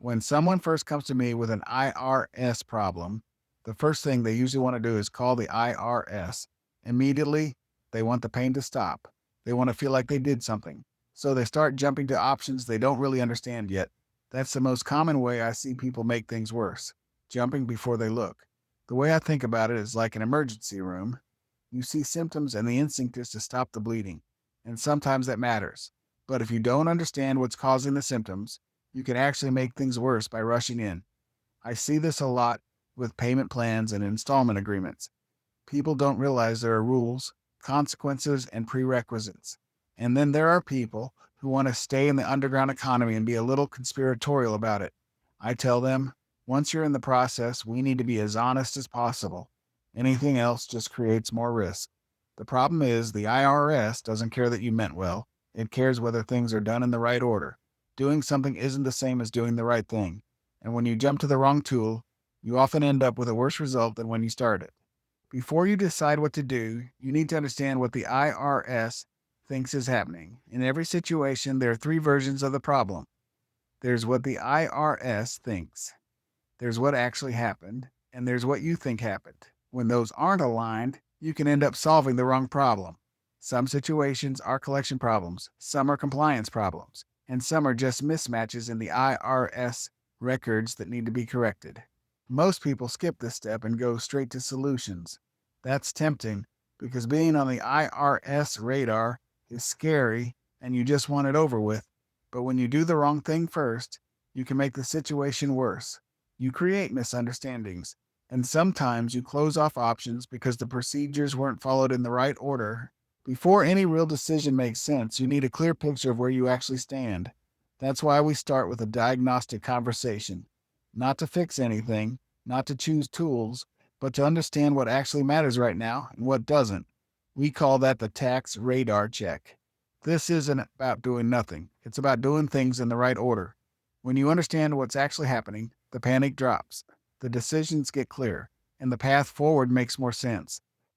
When someone first comes to me with an IRS problem, the first thing they usually want to do is call the IRS. Immediately, they want the pain to stop. They want to feel like they did something. So they start jumping to options they don't really understand yet. That's the most common way I see people make things worse, jumping before they look. The way I think about it is like an emergency room. You see symptoms, and the instinct is to stop the bleeding. And sometimes that matters. But if you don't understand what's causing the symptoms, you can actually make things worse by rushing in. I see this a lot with payment plans and installment agreements. People don't realize there are rules, consequences, and prerequisites. And then there are people who want to stay in the underground economy and be a little conspiratorial about it. I tell them, once you're in the process, we need to be as honest as possible. Anything else just creates more risk. The problem is the IRS doesn't care that you meant well. It cares whether things are done in the right order. Doing something isn't the same as doing the right thing. And when you jump to the wrong tool, you often end up with a worse result than when you started. Before you decide what to do, you need to understand what the IRS thinks is happening. In every situation, there are three versions of the problem. There's what the IRS thinks, there's what actually happened, and there's what you think happened. When those aren't aligned, you can end up solving the wrong problem. Some situations are collection problems, some are compliance problems, and some are just mismatches in the IRS records that need to be corrected. Most people skip this step and go straight to solutions. That's tempting because being on the IRS radar is scary and you just want it over with. But when you do the wrong thing first, you can make the situation worse. You create misunderstandings, and sometimes you close off options because the procedures weren't followed in the right order. Before any real decision makes sense, you need a clear picture of where you actually stand. That's why we start with a diagnostic conversation. Not to fix anything, not to choose tools, but to understand what actually matters right now and what doesn't. We call that the tax radar check. This isn't about doing nothing. It's about doing things in the right order. When you understand what's actually happening, the panic drops, the decisions get clear, and the path forward makes more sense.